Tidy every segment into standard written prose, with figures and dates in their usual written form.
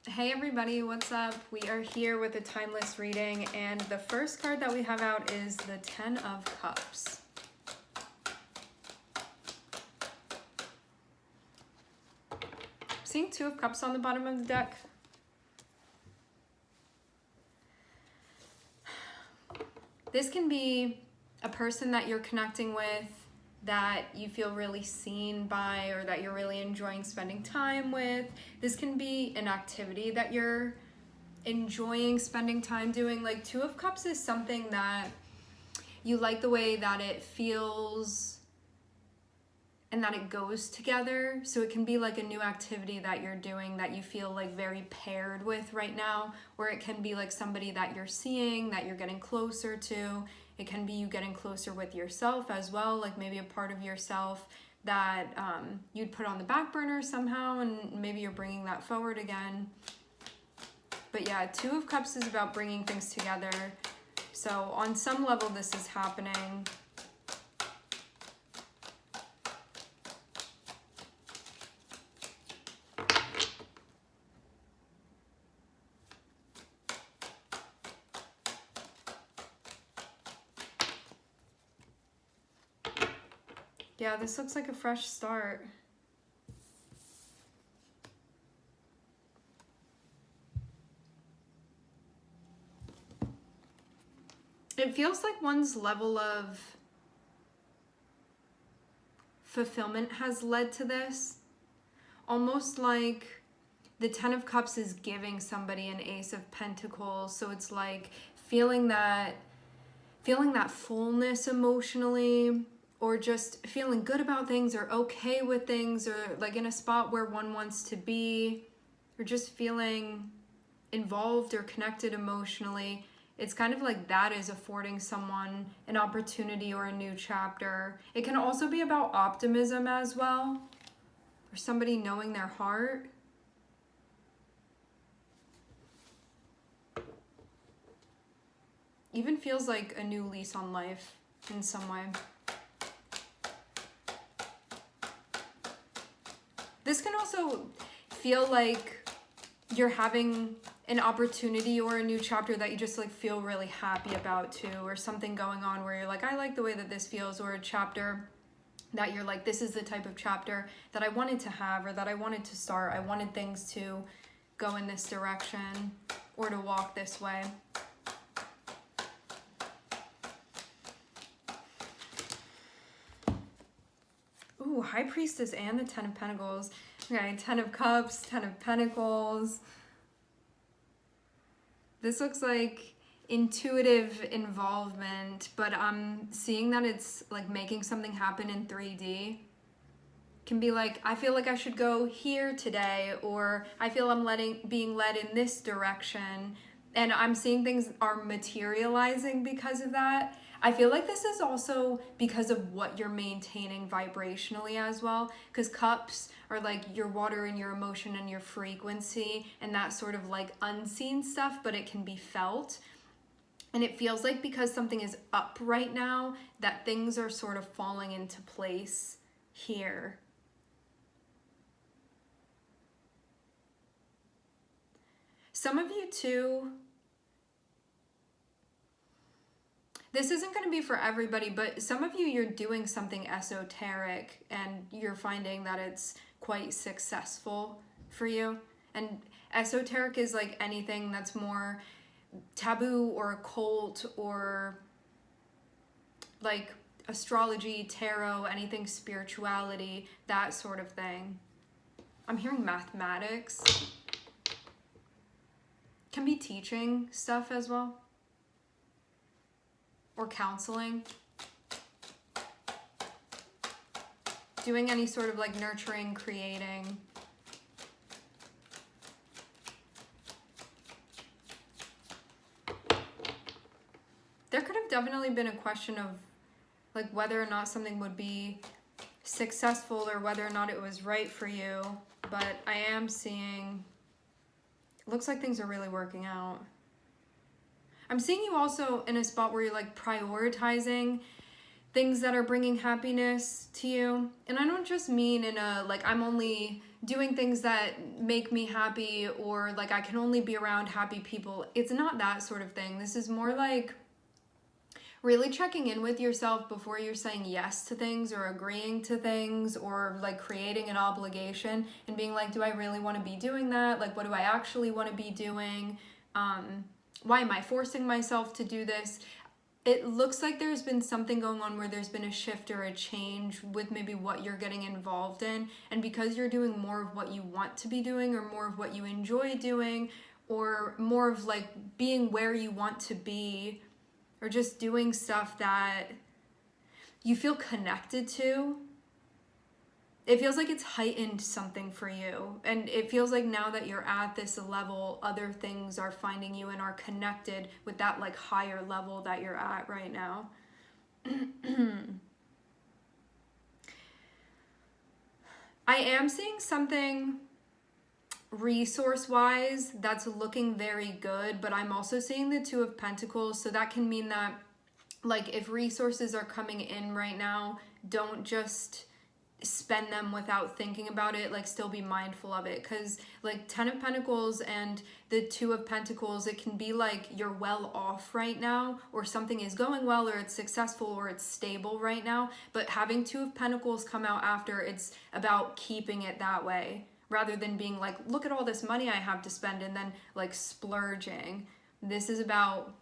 Hey everybody, what's up? We are here with a timeless reading, and the first card that we have out is the Ten of Cups. Seeing Two of Cups on the bottom of the deck. This can be a person that you're connecting with, that you feel really seen by, or that you're really enjoying spending time with. This can be an activity that you're enjoying spending time doing. Like Two of Cups is something that you like the way that it feels and that it goes together. So it can be like a new activity that you're doing that you feel like very paired with right now, or it can be like somebody that you're seeing, that you're getting closer to. It can be you getting closer with yourself as well, like maybe a part of yourself that you'd put on the back burner somehow, and maybe you're bringing that forward again. But yeah, Two of Cups is about bringing things together. So on some level, this is happening. Yeah, this looks like a fresh start. It feels like one's level of fulfillment has led to this. Almost like the Ten of Cups is giving somebody an Ace of Pentacles. So it's like feeling that fullness emotionally, or just feeling good about things, or okay with things, or like in a spot where one wants to be, or just feeling involved or connected emotionally. It's kind of like that is affording someone an opportunity or a new chapter. It can also be about optimism as well, or somebody knowing their heart. Even feels like a new lease on life in some way. This can also feel like you're having an opportunity or a new chapter that you just like feel really happy about too, or something going on where you're like, I like the way that this feels, or a chapter that you're like, this is the type of chapter that I wanted to have, or that I wanted to start. I wanted things to go in this direction, or to walk this way. Ooh, High Priestess and the Ten of Pentacles. Okay, Ten of Cups, Ten of Pentacles. This looks like intuitive involvement, but I'm seeing that it's like making something happen in 3D. Can be like, I feel like I should go here today, or I feel I'm being led in this direction. And I'm seeing things are materializing because of that. I feel like this is also because of what you're maintaining vibrationally as well, because cups are like your water and your emotion and your frequency, and that sort of like unseen stuff, but it can be felt. And it feels like because something is up right now, that things are sort of falling into place here. Some of you too, this isn't going to be for everybody, but some of you, you're doing something esoteric and you're finding that it's quite successful for you. And esoteric is like anything that's more taboo or occult, or like astrology, tarot, anything spirituality, that sort of thing. I'm hearing mathematics. Can be teaching stuff as well, or counseling, doing any sort of like nurturing, creating. There could have definitely been a question of like whether or not something would be successful, or whether or not it was right for you, but I am seeing, it looks like things are really working out. I'm seeing you also in a spot where you're like prioritizing things that are bringing happiness to you. And I don't just mean in a like I'm only doing things that make me happy, or like I can only be around happy people. It's not that sort of thing. This is more like really checking in with yourself before you're saying yes to things or agreeing to things or like creating an obligation and being like, do I really want to be doing that? Like, what do I actually want to be doing? Why am I forcing myself to do this? It looks like there's been something going on where there's been a shift or a change with maybe what you're getting involved in. And because you're doing more of what you want to be doing, or more of what you enjoy doing, or more of like being where you want to be, or just doing stuff that you feel connected to, it feels like it's heightened something for you. And it feels like now that you're at this level, other things are finding you and are connected with that like higher level that you're at right now. I am seeing something resource-wise that's looking very good, but I'm also seeing the Two of Pentacles, so that can mean that like if resources are coming in right now, don't just spend them without thinking about it. Like, still be mindful of it, because like 10 of Pentacles and the 2 of Pentacles, it can be like you're well off right now, or something is going well, or it's successful, or it's stable right now. But having 2 of Pentacles come out after, it's about keeping it that way, rather than being like, look at all this money I have to spend, and then like splurging. This is about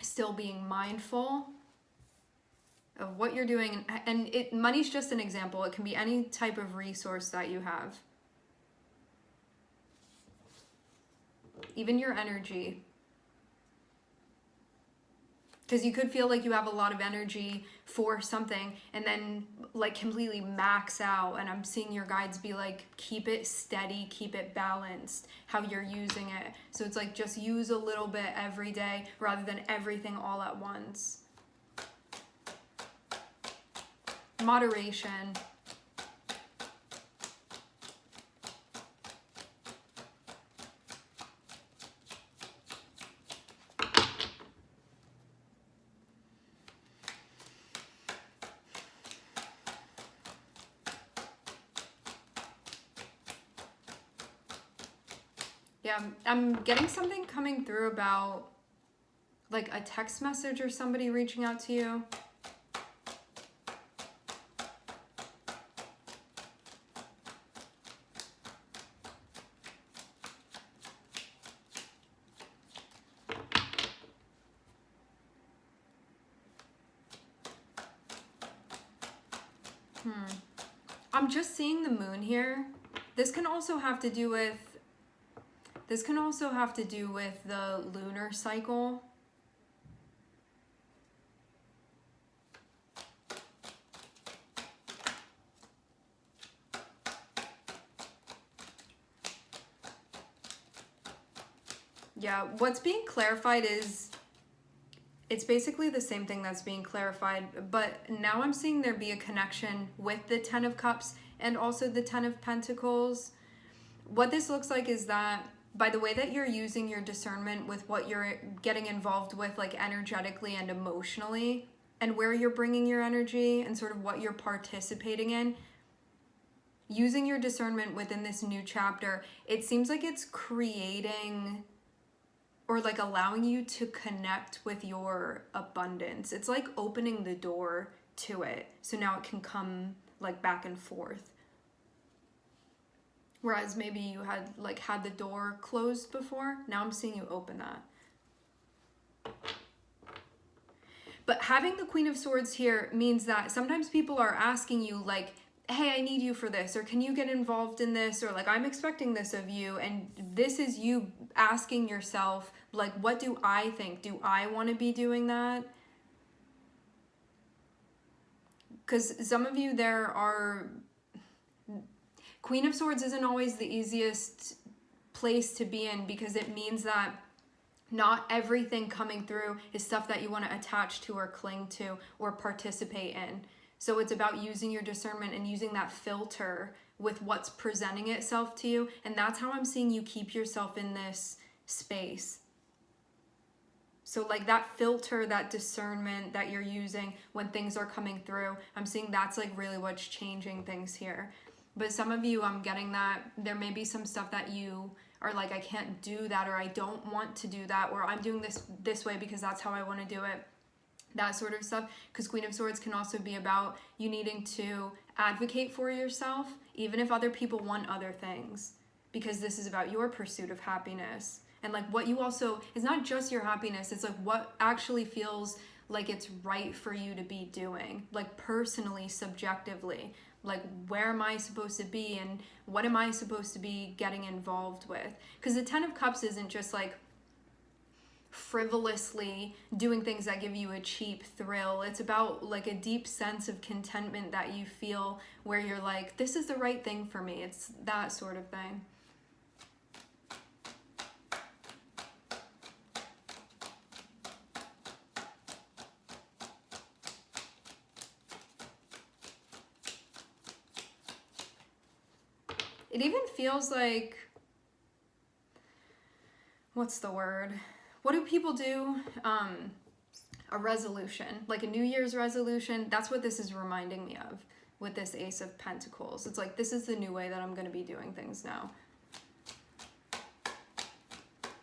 still being mindful of what you're doing. And money's just an example. It can be any type of resource that you have. Even your energy. Because you could feel like you have a lot of energy for something and then like completely max out. And I'm seeing your guides be like, keep it steady, keep it balanced, how you're using it. So it's like, just use a little bit every day rather than everything all at once. Moderation. Yeah, I'm getting something coming through about like a text message or somebody reaching out to you. I'm just seeing the moon here. This can also have to do with the lunar cycle. Yeah, what's being clarified is, it's basically the same thing that's being clarified, but now I'm seeing there be a connection with the 10 of Cups and also the 10 of Pentacles. What this looks like is that by the way that you're using your discernment with what you're getting involved with, like energetically and emotionally, and where you're bringing your energy and sort of what you're participating in, using your discernment within this new chapter, it seems like it's creating or like allowing you to connect with your abundance. It's like opening the door to it. So now it can come like back and forth. Whereas maybe you had the door closed before. Now I'm seeing you open that. But having the Queen of Swords here means that sometimes people are asking you like, hey, I need you for this, or can you get involved in this, or like, I'm expecting this of you. And this is you asking yourself, like, what do I think? Do I want to be doing that? Because some of you, Queen of Swords isn't always the easiest place to be in, because it means that not everything coming through is stuff that you want to attach to or cling to or participate in. So it's about using your discernment and using that filter with what's presenting itself to you. And that's how I'm seeing you keep yourself in this space. So like that filter, that discernment that you're using when things are coming through, I'm seeing that's like really what's changing things here. But some of you, I'm getting that there may be some stuff that you are like, I can't do that, or I don't want to do that, or I'm doing this way because that's how I want to do it. That sort of stuff. Because Queen of Swords can also be about you needing to advocate for yourself, even if other people want other things. Because this is about your pursuit of happiness. And like what you also, it's not just your happiness, it's like what actually feels like it's right for you to be doing. Like personally, subjectively. Like where am I supposed to be and what am I supposed to be getting involved with? Because the Ten of Cups isn't just like frivolously doing things that give you a cheap thrill. It's about like a deep sense of contentment that you feel where you're like, this is the right thing for me. It's that sort of thing. It even feels like, what's the word? What do people do? A resolution, like a New Year's resolution. That's what this is reminding me of with this Ace of Pentacles. It's like, this is the new way that I'm going to be doing things now.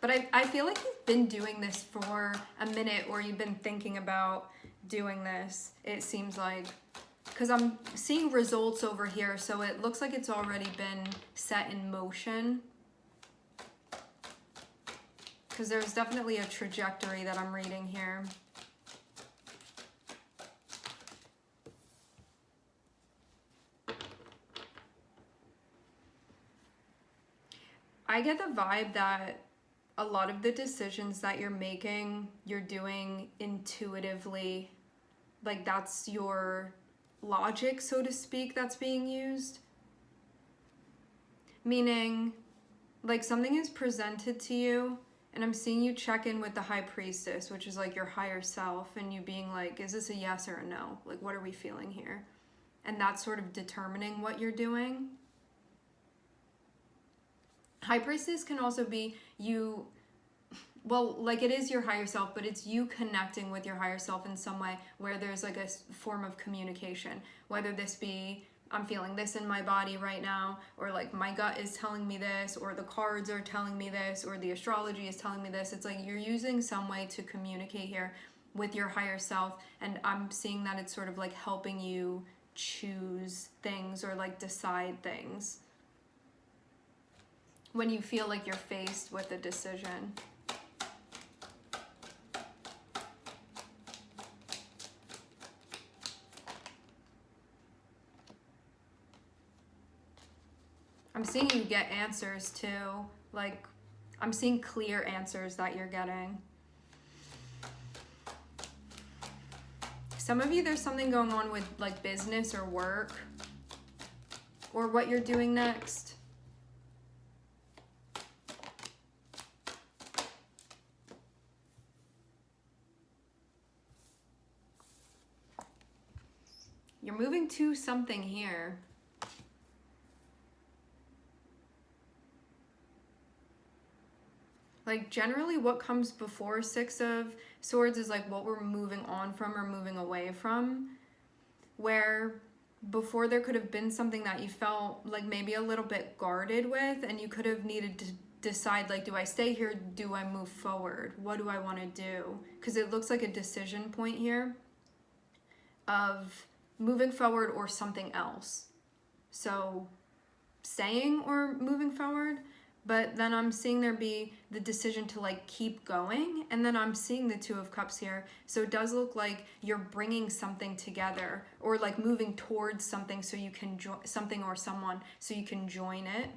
But I feel like you've been doing this for a minute, or you've been thinking about doing this, it seems like. Because I'm seeing results over here, so it looks like it's already been set in motion. Because there's definitely a trajectory that I'm reading here. I get the vibe that a lot of the decisions that you're making, you're doing intuitively. Like that's your logic, so to speak, that's being used. Meaning, like something is presented to you, and I'm seeing you check in with the High Priestess, which is like your higher self, and you being like, is this a yes or a no? Like, what are we feeling here? And that's sort of determining what you're doing. High Priestess can also be you, well, like it is your higher self, but it's you connecting with your higher self in some way where there's like a form of communication, whether this be, I'm feeling this in my body right now, or like my gut is telling me this, or the cards are telling me this, or the astrology is telling me this. It's like you're using some way to communicate here with your higher self, and I'm seeing that it's sort of like helping you choose things or like decide things when you feel like you're faced with a decision. I'm seeing you get answers too. Like, I'm seeing clear answers that you're getting. Some of you, there's something going on with like business or work, or what you're doing next. You're moving to something here. Like generally what comes before Six of Swords is like what we're moving on from or moving away from. Where before there could have been something that you felt like maybe a little bit guarded with, and you could have needed to decide like, do I stay here? Do I move forward? What do I want to do? Because it looks like a decision point here of moving forward or something else. So staying or moving forward. But then I'm seeing there be the decision to like keep going, and then I'm seeing the Two of Cups here. So it does look like you're bringing something together, or like moving towards something so you can join something or someone so you can join it.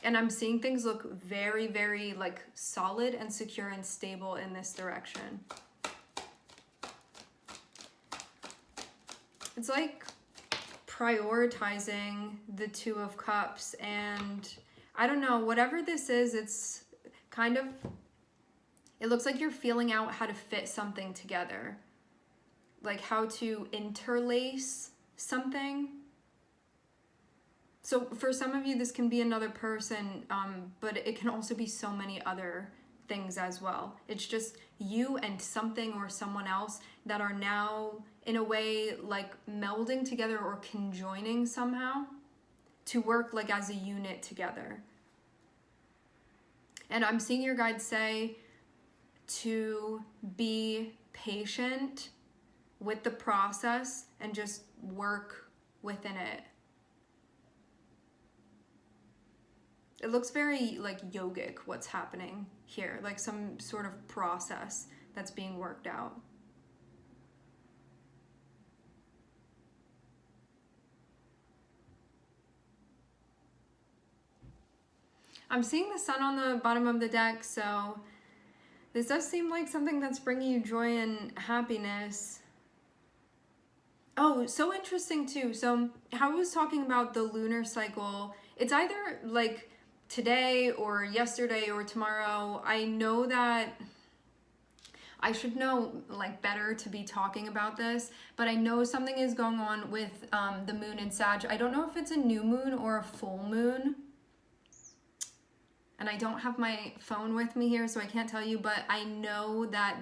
And I'm seeing things look very, very like solid and secure and stable in this direction. It's like prioritizing the Two of Cups, and I don't know, whatever this is, it's kind of, it looks like you're feeling out how to fit something together, like how to interlace something. So for some of you, this can be another person, but it can also be so many other things as well. It's just you and something or someone else that are now in a way like melding together or conjoining somehow to work like as a unit together. And I'm seeing your guides say to be patient with the process and just work within it. It looks very like yogic what's happening here, like some sort of process that's being worked out. I'm seeing the sun on the bottom of the deck, so this does seem like something that's bringing you joy and happiness. Oh, so interesting too. So how I was talking about the lunar cycle, it's either like today or yesterday or tomorrow. I know that I should know like better to be talking about this, but I know something is going on with the moon in Sag. I don't know if it's a new moon or a full moon. And I don't have my phone with me here, so I can't tell you, but I know that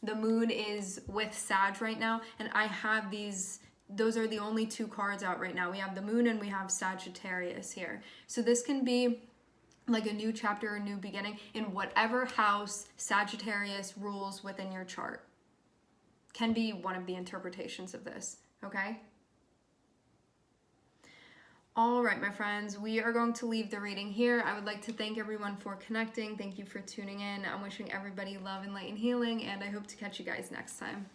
the moon is with Sag right now, and I have those are the only two cards out right now. We have the moon and we have Sagittarius here. So this can be like a new chapter, a new beginning in whatever house Sagittarius rules within your chart. Can be one of the interpretations of this, okay? All right, my friends, we are going to leave the reading here. I would like to thank everyone for connecting. Thank you for tuning in. I'm wishing everybody love and light and healing, and I hope to catch you guys next time.